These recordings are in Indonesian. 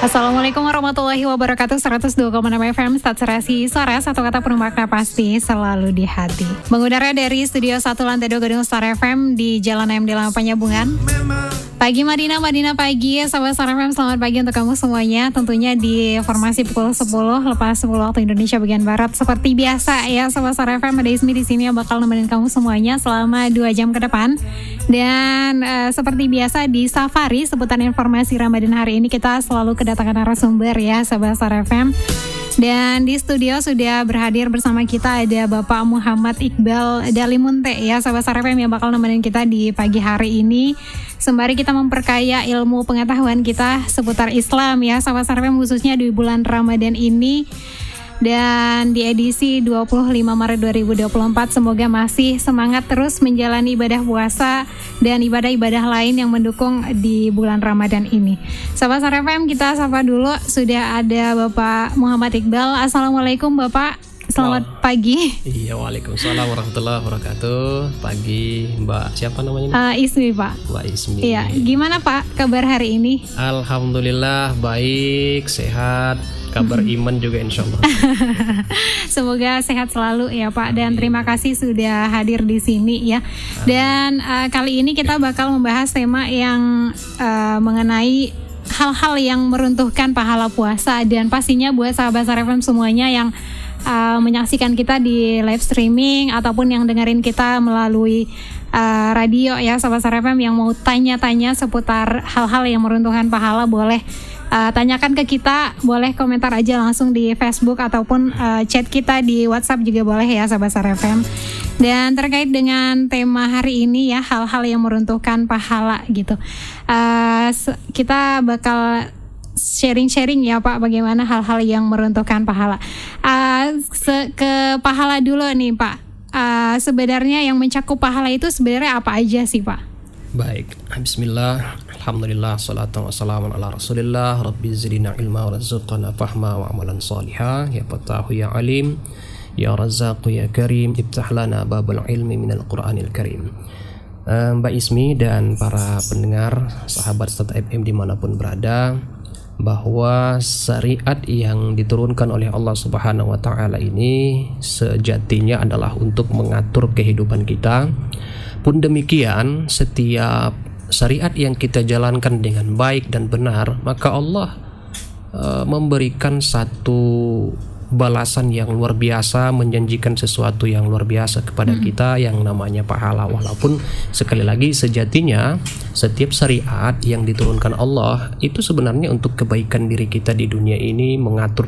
Assalamualaikum warahmatullahi wabarakatuh. 102,6 FM Statsrasi Sore, satu kata penuh makna pasti selalu di hati. Mengudara dari Studio 1 Lantai 2 Gedung Star FM di Jalan MD Lama Penyambungan. Pagi Madinah pagi, sahabat Star FM, selamat pagi untuk kamu semuanya. Tentunya di formasi pukul 10 lepas 10 waktu Indonesia bagian Barat. Seperti biasa ya, sahabat Star FM, ada Ismi di sini yang bakal nemenin kamu semuanya selama 2 jam ke depan. Dan seperti biasa di Safari seputar informasi Ramadan hari ini kita selalu kedatangan narasumber ya, sahabat Star FM. Dan di studio sudah berhadir bersama kita ada Bapak Muhammad Iqbal Dalimunte ya, sahabat Star FM, yang bakal nemenin kita di pagi hari ini. Sembari kita memperkaya ilmu pengetahuan kita seputar Islam ya, sahabat Star FM, khususnya di bulan Ramadan ini. Dan di edisi 25 Maret 2024 semoga masih semangat terus menjalani ibadah puasa dan ibadah-ibadah lain yang mendukung di bulan Ramadan ini. Sahabat Star FM, kita sapa dulu, sudah ada Bapak Muhammad Iqbal. Assalamualaikum Bapak, selamat pagi. Iya, waalaikumsalam warahmatullahi wabarakatuh. Pagi Mbak, siapa namanya? Ismi Pak. Mbak Ismi. Iya, gimana Pak kabar hari ini? Alhamdulillah baik, sehat. Kabar iman juga insya Allah. Semoga sehat selalu ya Pak. Dan terima kasih sudah hadir di sini ya. Dan kali ini kita bakal membahas tema yang mengenai hal-hal yang meruntuhkan pahala puasa. Dan pastinya buat sahabat Star FM semuanya yang menyaksikan kita di live streaming ataupun yang dengerin kita melalui radio ya, sahabat Star FM, yang mau tanya-tanya seputar hal-hal yang meruntuhkan pahala, boleh tanyakan ke kita, boleh komentar aja langsung di Facebook ataupun chat kita di WhatsApp juga boleh ya, sahabat Star FM. Dan terkait dengan tema hari ini ya, hal-hal yang meruntuhkan pahala gitu, kita bakal sharing-sharing ya Pak, bagaimana hal-hal yang meruntuhkan pahala. Ke pahala dulu nih Pak. Sebenarnya yang mencakup pahala itu sebenarnya apa aja sih Pak? Baik, bismillah, alhamdulillah, salatu wassalamu ala rasulillah, rabbi zidina ilma wa rizqana fahma wa amalan salihah, ya Fatahu ya Alim, ya Razzaqu ya Karim, iftah lana babul ilmi minal Qur'anil Karim. Mbak Ismi dan para pendengar sahabat Star FM dimanapun berada, bahwa syariat yang diturunkan oleh Allah Subhanahu wa Ta'ala ini sejatinya adalah untuk mengatur kehidupan kita. Pun demikian, setiap syariat yang kita jalankan dengan baik dan benar, maka Allah memberikan satu balasan yang luar biasa, menjanjikan sesuatu yang luar biasa kepada kita yang namanya pahala. Walaupun sekali lagi sejatinya setiap syariat yang diturunkan Allah itu sebenarnya untuk kebaikan diri kita di dunia ini, mengatur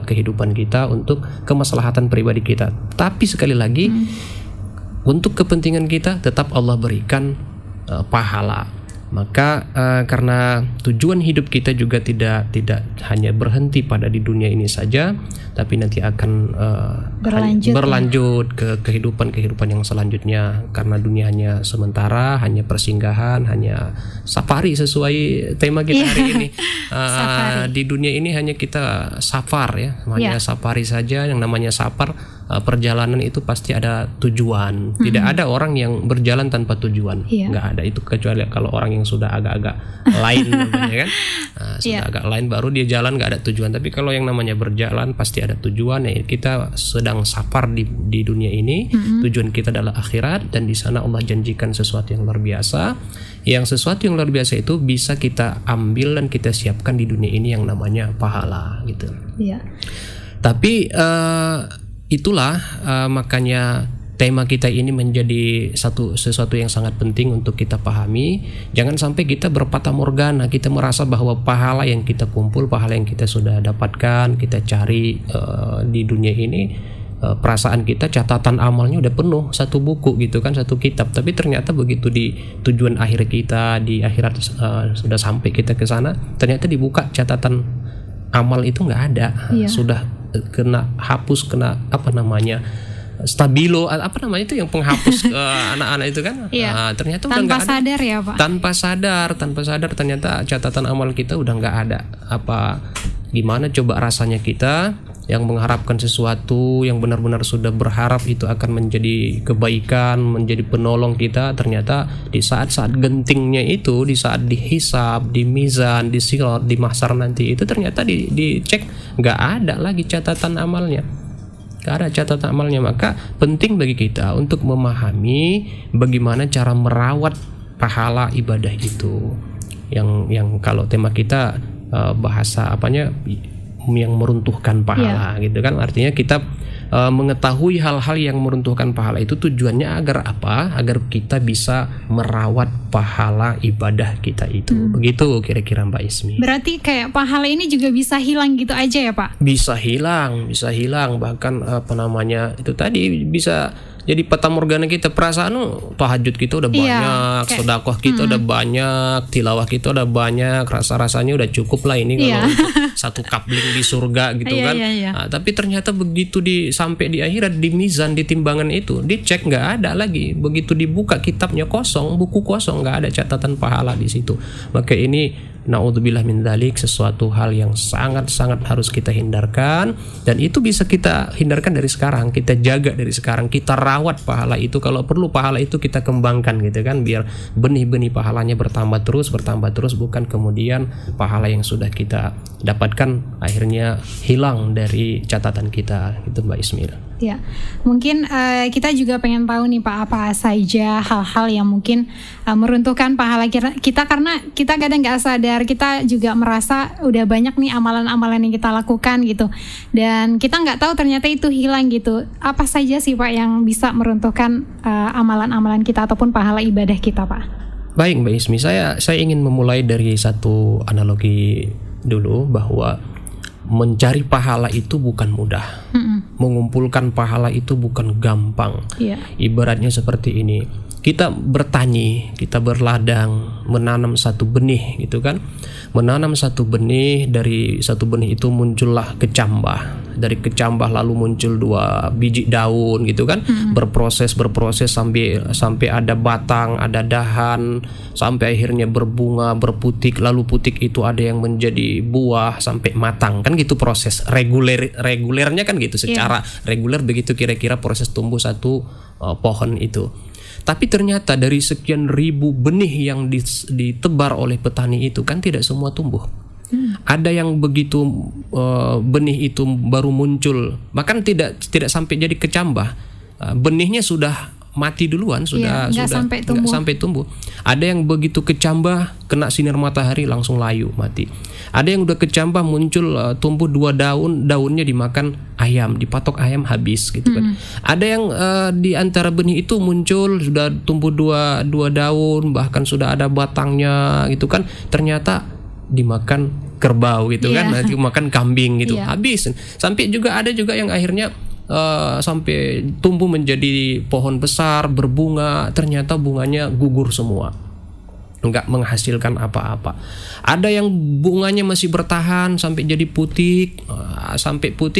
kehidupan kita untuk kemaslahatan pribadi kita. Tapi sekali lagi untuk kepentingan kita tetap Allah berikan pahala. Maka karena tujuan hidup kita juga tidak hanya berhenti pada di dunia ini saja, tapi nanti akan berlanjut ke kehidupan yang selanjutnya. Karena dunia hanya sementara, hanya persinggahan, hanya safari sesuai tema kita hari ini. Di dunia ini hanya kita safar ya, hanya safari saja. Yang namanya safar, perjalanan itu pasti ada tujuan. Tidak ada orang yang berjalan tanpa tujuan, nggak ada itu, kecuali kalau orang yang sudah agak-agak lain namanya kan, sudah agak lain baru dia jalan nggak ada tujuan. Tapi kalau yang namanya berjalan pasti ada tujuan ya. Kita sedang safar di dunia ini, tujuan kita adalah akhirat, dan di sana Allah janjikan sesuatu yang luar biasa. Yang sesuatu yang luar biasa itu bisa kita ambil dan kita siapkan di dunia ini yang namanya pahala gitu. Tapi itulah makanya tema kita ini menjadi sesuatu yang sangat penting untuk kita pahami. Jangan sampai kita berpatah morgana, kita merasa bahwa pahala yang kita kumpul, pahala yang kita sudah dapatkan, kita cari di dunia ini, perasaan kita catatan amalnya udah penuh satu buku gitu kan, satu kitab. Tapi ternyata begitu di tujuan akhir kita di akhirat, sudah sampai kita ke sana, ternyata dibuka catatan amal itu nggak ada, sudah kena hapus, kena apa namanya, stabilo, apa namanya itu yang penghapus anak-anak itu kan. Ternyata udah nggak ada. Tanpa sadar ya Pak. Tanpa sadar ternyata catatan amal kita udah nggak ada. Gimana coba rasanya kita yang mengharapkan sesuatu, yang benar-benar sudah berharap itu akan menjadi kebaikan, menjadi penolong kita, ternyata di saat-saat gentingnya itu, di saat dihisab, di mizan, di sirat, di mahsyar nanti itu ternyata dicek nggak ada lagi catatan amalnya. Gak ada catatan amalnya. Maka penting bagi kita untuk memahami bagaimana cara merawat pahala ibadah itu. Yang kalau tema kita bahasa apanya, yang meruntuhkan pahala, gitu kan, artinya kita mengetahui hal-hal yang meruntuhkan pahala itu tujuannya agar apa? Agar kita bisa merawat pahala ibadah kita itu. Begitu kira-kira Mbak Ismi. Berarti kayak pahala ini juga bisa hilang gitu aja ya Pak? Bisa hilang, bahkan itu tadi bisa jadi fata morgana kita. Perasaan tahajud kita udah banyak, sedekah kita udah banyak, tilawah kita udah banyak, rasa-rasanya udah cukup lah ini kalau untuk satu kapling di surga gitu kan. Nah, tapi ternyata begitu sampai di akhirat, di mizan, di timbangan itu dicek nggak ada lagi. Begitu dibuka kitabnya kosong, buku kosong, nggak ada catatan pahala di situ. Maka ini naudzubillah min dzalik, sesuatu hal yang sangat-sangat harus kita hindarkan, dan itu bisa kita hindarkan dari sekarang, kita jaga dari sekarang, kita rawat pahala itu. Kalau perlu pahala itu kita kembangkan gitu kan, biar benih-benih pahalanya bertambah terus, bukan kemudian pahala yang sudah kita dapatkan akhirnya hilang dari catatan kita, gitu Mbak Ismil. Ya, mungkin kita juga pengen tahu nih Pak, apa saja hal-hal yang mungkin meruntuhkan pahala kita, karena kita kadang nggak sadar, kita juga merasa udah banyak nih amalan-amalan yang kita lakukan gitu, dan kita nggak tahu ternyata itu hilang gitu. Apa saja sih Pak yang bisa meruntuhkan amalan-amalan kita ataupun pahala ibadah kita Pak? Baik Mbak Ismi, saya ingin memulai dari satu analogi dulu, bahwa mencari pahala itu bukan mudah. Mengumpulkan pahala itu bukan gampang. Ibaratnya seperti ini, kita bertani, kita berladang, menanam satu benih gitu kan. Menanam satu benih, dari satu benih itu muncullah kecambah. Dari kecambah lalu muncul 2 biji daun gitu kan. Berproses sampai ada batang, ada dahan, sampai akhirnya berbunga, berputik, lalu putik itu ada yang menjadi buah sampai matang. Kan gitu proses regulernya kan gitu, secara reguler begitu kira-kira proses tumbuh satu pohon itu. Tapi ternyata dari sekian ribu benih yang ditebar oleh petani itu kan tidak semua tumbuh. Ada yang begitu benih itu baru muncul, bahkan tidak sampai jadi kecambah, benihnya sudah mati duluan, sudah nggak sampai tumbuh. Ada yang begitu kecambah, kena sinar matahari langsung layu mati. Ada yang udah kecambah muncul tumbuh 2 daun, daunnya dimakan ayam, dipatok ayam habis gitu kan. Ada yang di antara benih itu muncul sudah tumbuh 2 daun, bahkan sudah ada batangnya gitu kan, ternyata dimakan kerbau gitu kan, nanti makan kambing gitu, habis. Sampai ada juga yang akhirnya sampai tumbuh menjadi pohon besar, berbunga, ternyata bunganya gugur semua, nggak menghasilkan apa-apa. Ada yang bunganya masih bertahan sampai jadi putik,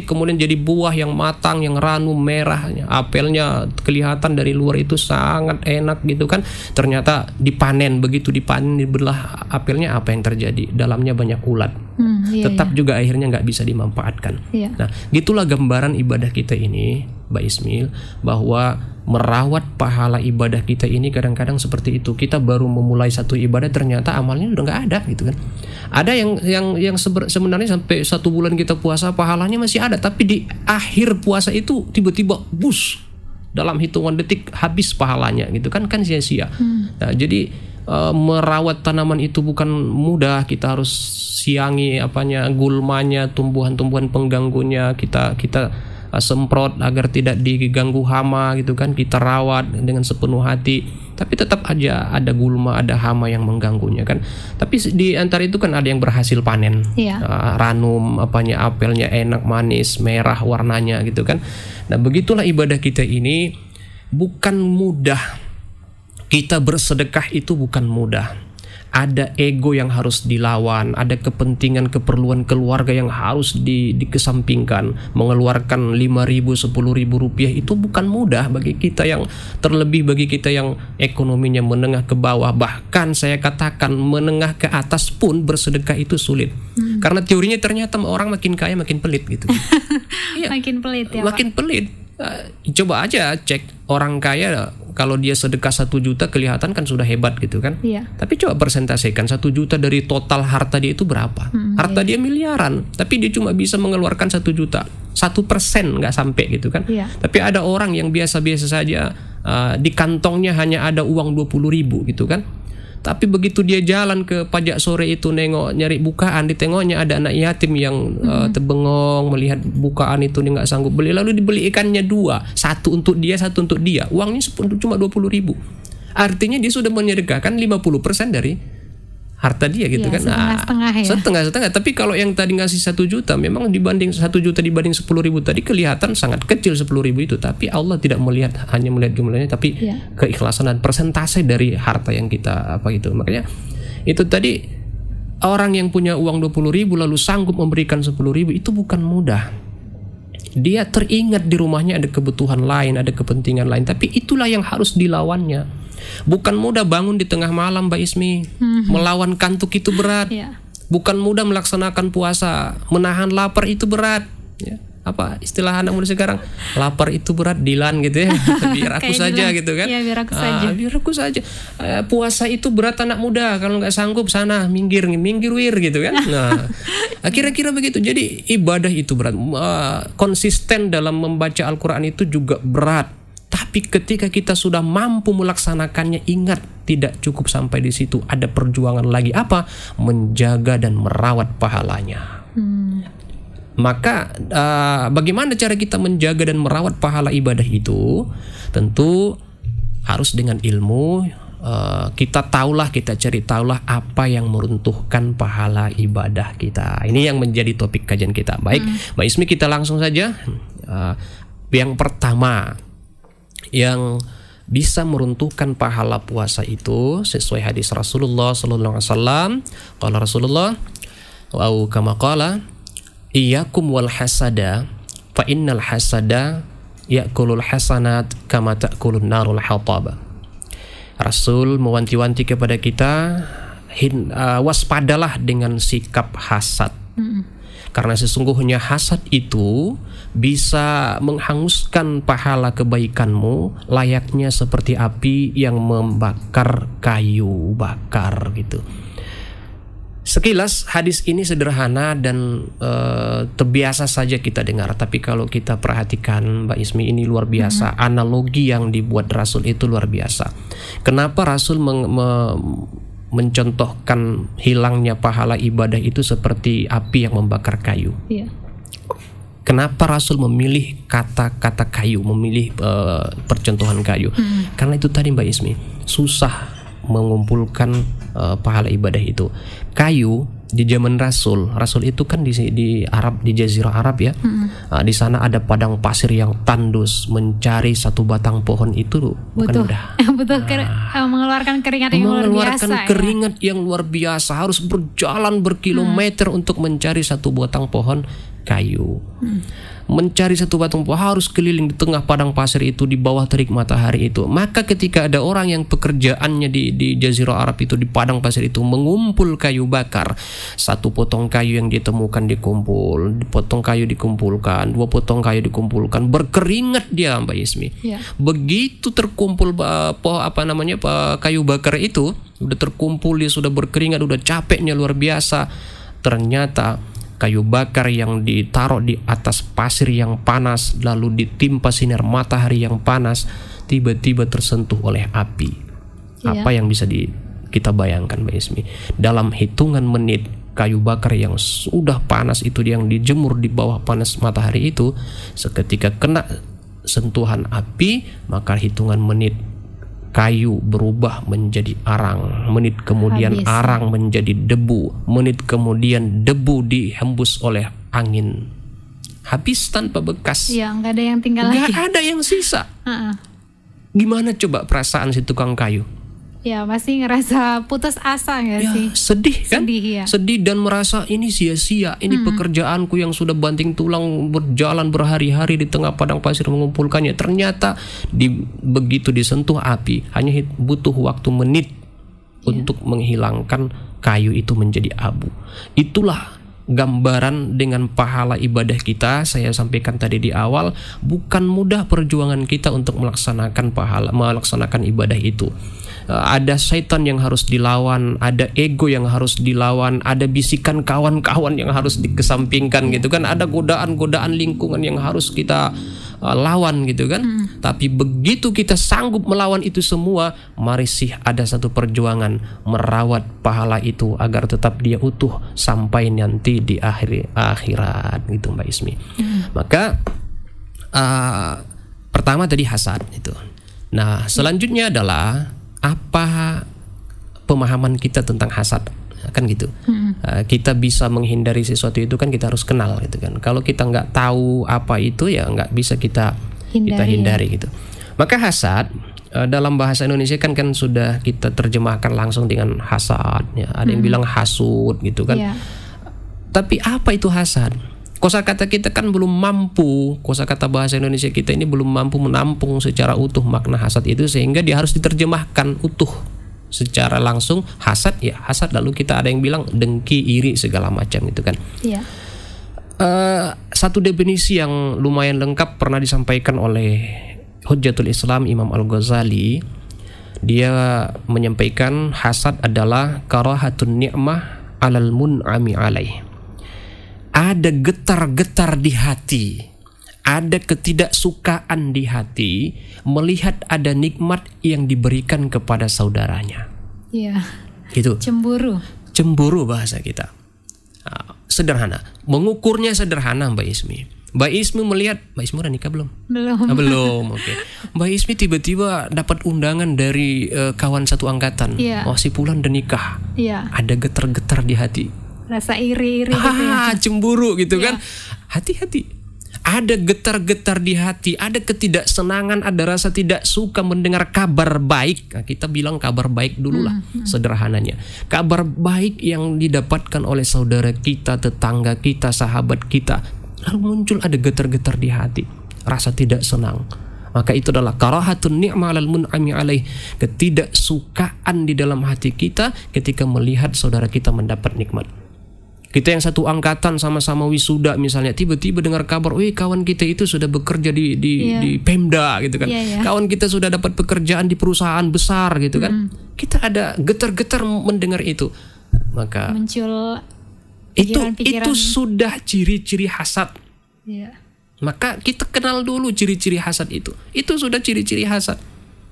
kemudian jadi buah yang matang, yang ranum merah, apelnya kelihatan dari luar itu sangat enak gitu kan. Ternyata dipanen, begitu dipanen, dibelah apelnya, apa yang terjadi? Dalamnya banyak ulat. Tetap juga akhirnya nggak bisa dimanfaatkan. Nah, gitulah gambaran ibadah kita ini, Mbak Ismil, bahwa merawat pahala ibadah kita ini kadang-kadang seperti itu. Kita baru memulai satu ibadah, ternyata amalnya udah nggak ada gitu kan. Ada yang sebenarnya sampai 1 bulan kita puasa pahalanya masih ada, tapi di akhir puasa itu tiba-tiba bus, dalam hitungan detik habis pahalanya gitu kan sia-sia. Nah, jadi merawat tanaman itu bukan mudah. Kita harus siangi gulmanya, tumbuhan-tumbuhan pengganggunya, kita semprot agar tidak diganggu hama gitu kan, kita rawat dengan sepenuh hati. Tapi tetap aja ada gulma, ada hama yang mengganggunya kan. Tapi di antara itu kan ada yang berhasil panen, ranum apelnya enak, manis, merah warnanya gitu kan. Nah, begitulah ibadah kita ini bukan mudah. Kita bersedekah itu bukan mudah. Ada ego yang harus dilawan, ada kepentingan, keperluan keluarga yang harus dikesampingkan. Mengeluarkan 5.000, 10.000 rupiah itu bukan mudah bagi kita yang, terlebih bagi kita yang ekonominya menengah ke bawah. Bahkan saya katakan menengah ke atas pun bersedekah itu sulit. Karena teorinya ternyata orang makin kaya makin pelit gitu. Iya. Makin pelit ya, makin Pak. pelit. Coba aja cek orang kaya, kalau dia sedekah 1 juta kelihatan kan sudah hebat gitu kan. Iya. Tapi coba persentasekan 1 juta dari total harta dia itu berapa? Harta dia miliaran, tapi dia cuma bisa mengeluarkan 1 juta, 1% nggak sampai gitu kan. Iya. Tapi ada orang yang biasa-biasa saja, di kantongnya hanya ada uang 20.000 gitu kan. Tapi begitu dia jalan ke pajak sore itu nengok nyari bukaan, ditengoknya ada anak yatim yang terbengong melihat bukaan itu, dia nggak sanggup beli, lalu dibeli ikannya 2, 1 untuk dia, 1 untuk dia, uangnya cuma 20.000. Artinya dia sudah menyedekahkan 50% dari harta dia gitu kan. Setengah-setengah ya. Setengah-setengah. Tapi kalau yang tadi ngasih 1 juta, memang dibanding 1 juta dibanding 10.000 tadi kelihatan sangat kecil 10.000 itu. Tapi Allah tidak melihat hanya melihat jumlahnya, tapi keikhlasan dan persentase dari harta yang kita gitu. Makanya itu tadi, orang yang punya uang 20.000 lalu sanggup memberikan 10.000 itu bukan mudah. Dia teringat di rumahnya ada kebutuhan lain, ada kepentingan lain, tapi itulah yang harus dilawannya. Bukan mudah bangun di tengah malam, Mbak Ismi. Melawan kantuk itu berat. Bukan mudah melaksanakan puasa, menahan lapar itu berat. Ya. Apa istilah anak muda sekarang? Lapar itu berat, Dilan gitu ya. Biar aku saja gitu kan. Ya, biar aku saja. Biar aku saja. Puasa itu berat anak muda, kalau nggak sanggup sana minggir wir gitu kan. Nah, kira-kira begitu. Jadi ibadah itu berat. Konsisten dalam membaca Al-Quran itu juga berat. Tapi ketika kita sudah mampu melaksanakannya, ingat tidak cukup sampai di situ, ada perjuangan lagi. Apa? Menjaga dan merawat pahalanya. Maka bagaimana cara kita menjaga dan merawat pahala ibadah itu? Tentu harus dengan ilmu. Kita cari tahulah apa yang meruntuhkan pahala ibadah kita. Ini yang menjadi topik kajian kita. Baik, Mbak Ismi, kita langsung saja. Yang pertama, yang bisa meruntuhkan pahala puasa itu sesuai hadis Rasulullah sallallahu alaihi wasallam. Qala Rasulullah wa kama qala iyyakum wal hasada fa innal hasada ya'kulul hasanat kama ta'kulun narul hatab. Rasul mewanti-wanti kepada kita, waspadalah dengan sikap hasad. Karena sesungguhnya hasad itu bisa menghanguskan pahala kebaikanmu, layaknya seperti api yang membakar kayu bakar gitu. Sekilas hadis ini sederhana dan terbiasa saja kita dengar. Tapi kalau kita perhatikan, Mbak Ismi, ini luar biasa. Analogi yang dibuat Rasul itu luar biasa. Kenapa Rasul mencontohkan hilangnya pahala ibadah itu seperti api yang membakar kayu? Kenapa Rasul memilih kata-kata kayu, memilih percontohan kayu? Karena itu tadi, Mbak Ismi, susah mengumpulkan pahala ibadah itu. Kayu di zaman Rasul itu kan di Arab, di Jazirah Arab ya. Di sana ada padang pasir yang tandus. Mencari satu batang pohon itu bukan mudah. Mengeluarkan keringat yang luar biasa. Keringat yang luar biasa. Harus berjalan berkilometer untuk mencari satu batang pohon kayu. Mencari satu batang pohon harus keliling di tengah padang pasir itu, di bawah terik matahari itu. Maka ketika ada orang yang pekerjaannya di Jazirah Arab itu, di padang pasir itu, mengumpul kayu bakar, satu potong kayu yang ditemukan dikumpul, potong kayu dikumpulkan, 2 potong kayu dikumpulkan, berkeringat dia, Mbak Ismi. Begitu terkumpul kayu bakar itu, udah terkumpul, dia sudah berkeringat, udah capeknya luar biasa. Ternyata kayu bakar yang ditaruh di atas pasir yang panas, lalu ditimpa sinar matahari yang panas, tiba-tiba tersentuh oleh api. Apa yang bisa kita bayangkan, Mbak Ismi? Dalam hitungan menit, kayu bakar yang sudah panas itu, yang dijemur di bawah panas matahari itu, seketika kena sentuhan api, maka hitungan menit kayu berubah menjadi arang, menit kemudian arang menjadi debu, menit kemudian debu dihembus oleh angin, habis tanpa bekas. Nggak ada yang tinggal lagi. Nggak ada yang sisa. Gimana coba perasaan si tukang kayu? Pasti ngerasa putus asa nggak sih? Sedih kan? Sedih dan merasa ini sia-sia. Ini pekerjaanku yang sudah banting tulang, berjalan berhari-hari di tengah padang pasir mengumpulkannya. Ternyata begitu disentuh api, hanya butuh waktu menit untuk menghilangkan kayu itu menjadi abu. Itulah gambaran dengan pahala ibadah kita. Saya sampaikan tadi di awal, bukan mudah perjuangan kita untuk melaksanakan ibadah itu. Ada syaitan yang harus dilawan, ada ego yang harus dilawan, ada bisikan kawan-kawan yang harus dikesampingkan gitu kan, ada godaan-godaan lingkungan yang harus kita lawan gitu kan. Tapi begitu kita sanggup melawan itu semua, mari sih ada satu perjuangan merawat pahala itu agar tetap dia utuh sampai nanti di akhirat gitu Mbak Ismi. Maka pertama tadi hasad itu. Nah, selanjutnya adalah apa pemahaman kita tentang hasad, kan gitu. Kita bisa menghindari sesuatu itu kan kita harus kenal gitu kan. Kalau kita nggak tahu apa itu ya nggak bisa kita hindari gitu. Maka hasad dalam bahasa Indonesia kan sudah kita terjemahkan langsung dengan hasad ya. Ada yang bilang hasud gitu kan. Tapi apa itu hasad? Kosakata kita kan belum mampu, kosakata bahasa Indonesia kita ini belum mampu menampung secara utuh makna hasad itu, sehingga dia harus diterjemahkan utuh secara langsung. Hasad ya hasad, lalu kita ada yang bilang dengki, iri, segala macam itu kan. Satu definisi yang lumayan lengkap pernah disampaikan oleh Hujjatul Islam Imam Al-Ghazali. Dia menyampaikan hasad adalah karahatun ni'mah alal mun'ami alaih. Ada getar-getar di hati, ada ketidaksukaan di hati melihat ada nikmat yang diberikan kepada saudaranya. Gitu. Cemburu bahasa kita. Sederhana, mengukurnya sederhana Mbak Ismi. Mbak Ismi melihat, Mbak Ismi udah nikah belum? Belum. Oke. Mbak Ismi tiba-tiba dapat undangan dari kawan satu angkatan. Oh, si Fulan udah nikah. Ada getar-getar di hati. Rasa iri gitu ya. Cemburu gitu kan. Hati-hati. Ada getar-getar di hati, ada ketidaksenangan, ada rasa tidak suka mendengar kabar baik. Nah, kita bilang kabar baik dulu lah, sederhananya. Kabar baik yang didapatkan oleh saudara kita, tetangga kita, sahabat kita. Lalu muncul ada getar-getar di hati, rasa tidak senang. Maka itu adalah karahatun ni'mah alal mun'ami alaih, ketidaksukaan di dalam hati kita ketika melihat saudara kita mendapat nikmat. Kita yang satu angkatan sama-sama wisuda misalnya, tiba-tiba dengar kabar, kawan kita itu sudah bekerja di Pemda gitu kan. Kawan kita sudah dapat pekerjaan di perusahaan besar gitu kan. Kita ada getar-getar mendengar itu. Maka muncul itu sudah ciri-ciri hasad. Maka kita kenal dulu ciri-ciri hasad itu. Itu sudah ciri-ciri hasad.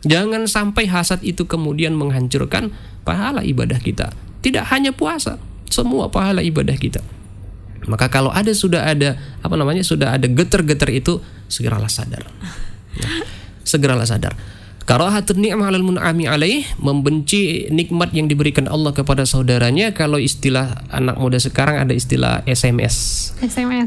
Jangan sampai hasad itu kemudian menghancurkan pahala ibadah kita. Tidak hanya puasa, semua pahala ibadah kita. Maka kalau sudah ada getar-getar itu, segeralah sadar. Segeralah sadar. Karahatun ni'mah 'alal mun'ami alaih, membenci nikmat yang diberikan Allah kepada saudaranya. Kalau istilah anak muda sekarang ada istilah SMS.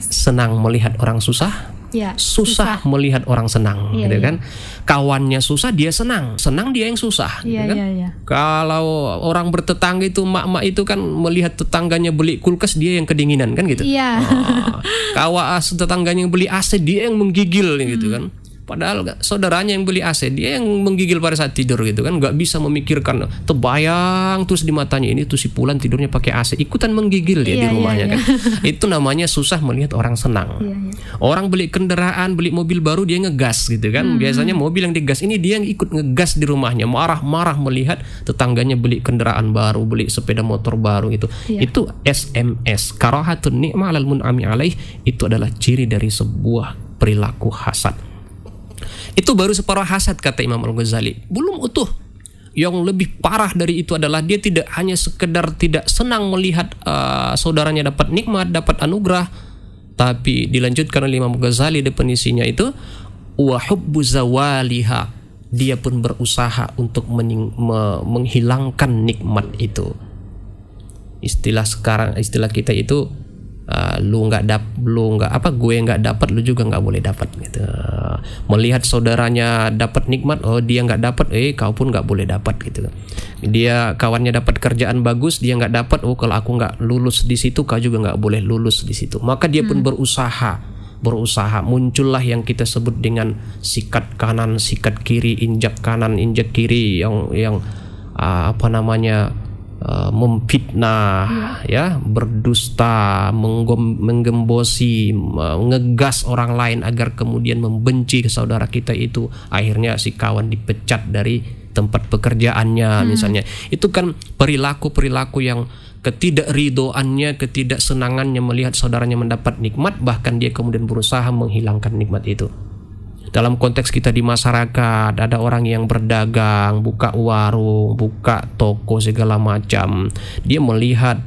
Senang melihat orang susah, susah melihat orang senang, gitu kan. Kawannya susah, dia senang dia yang susah, gitu kan. Kalau orang bertetangga itu, mak-mak itu kan melihat tetangganya beli kulkas, dia yang kedinginan kan gitu. Kawas tetangganya yang beli AC, dia yang menggigil gitu kan. Padahal saudaranya yang beli AC, dia yang menggigil pada saat tidur gitu kan. Nggak bisa memikirkan, terbayang terus di matanya, ini tuh si Fulan tidurnya pakai AC, ikutan menggigil dia di rumahnya kan. Itu namanya susah melihat orang senang. Orang beli kendaraan, beli mobil baru, dia ngegas gitu kan. Biasanya mobil yang digas ini, dia yang ikut ngegas di rumahnya, marah-marah melihat tetangganya beli kendaraan baru, beli sepeda motor baru gitu. Itu SMS, karahatun ni'mah 'alal mun'ami alaih. Itu adalah ciri dari sebuah perilaku hasad. Itu baru separuh hasad kata Imam Al-Ghazali, belum utuh. Yang lebih parah dari itu adalah dia tidak hanya sekedar tidak senang melihat saudaranya dapat nikmat, dapat anugerah, tapi dilanjutkan oleh Imam Al-Ghazali definisinya itu wa hubbu zawaliha. Dia pun berusaha untuk menghilangkan nikmat itu. Istilah kita itu gue nggak dapat, lu juga nggak boleh dapat gitu. Melihat saudaranya dapat nikmat, dia nggak dapat, kau pun nggak boleh dapat gitu. Dia kawannya dapat kerjaan bagus, dia nggak dapat, kalau aku nggak lulus di situ, kau juga nggak boleh lulus di situ. Maka dia pun berusaha, muncullah yang kita sebut dengan sikat kanan, sikat kiri, injak kanan, injak kiri, yang memfitnah, ya, berdusta, menggembosi, ngegas orang lain agar kemudian membenci saudara kita itu, akhirnya si kawan dipecat dari tempat pekerjaannya misalnya. Itu kan perilaku-perilaku yang ketidakridoannya, ketidaksenangannya melihat saudaranya mendapat nikmat, bahkan dia kemudian berusaha menghilangkan nikmat itu. Dalam konteks kita di masyarakat, ada orang yang berdagang, buka warung, buka toko segala macam. Dia melihat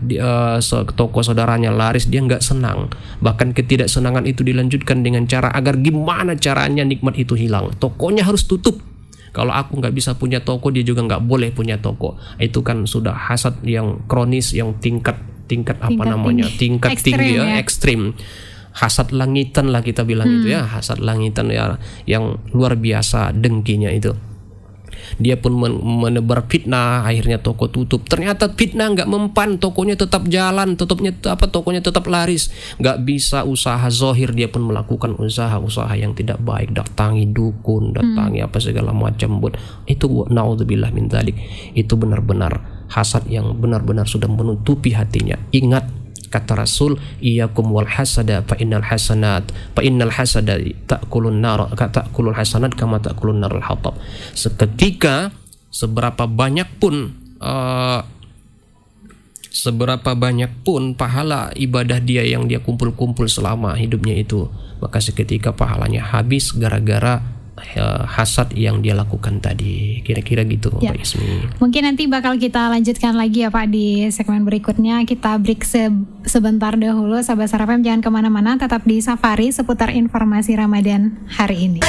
toko saudaranya laris, dia nggak senang. Bahkan ketidaksenangan itu dilanjutkan dengan cara agar gimana caranya nikmat itu hilang. Tokonya harus tutup. Kalau aku nggak bisa punya toko, dia juga nggak boleh punya toko. Itu kan sudah hasad yang kronis, yang tingkat tinggi ya, ekstrim. Hasad langitan lah kita bilang itu ya, hasad langitan ya, yang luar biasa dengkinya itu. Dia pun menebar fitnah, akhirnya toko tutup. Ternyata fitnah nggak mempan, tokonya tetap jalan, tokonya tetap laris. Nggak bisa usaha zohir, dia pun melakukan usaha yang tidak baik, datangi dukun, datangi apa segala macam. Itu naudzubillah min dzalik. Itu benar-benar hasad yang benar-benar sudah menutupi hatinya. Ingat kata Rasul, iyyakum wal hasada fa innal hasada ta'kulun nar ta'kulul hasanat kama ta'kulun narul hatab. Seketika seberapa banyak pun pahala ibadah dia yang dia kumpul-kumpul selama hidupnya itu, maka seketika pahalanya habis gara-gara hasad yang dia lakukan tadi. Kira-kira gitu ya, Pak Ismi. Mungkin nanti bakal kita lanjutkan lagi ya Pak di segmen berikutnya. Kita break sebentar dahulu. Sahabat Star FM jangan kemana-mana, tetap di Safari seputar informasi Ramadan hari ini.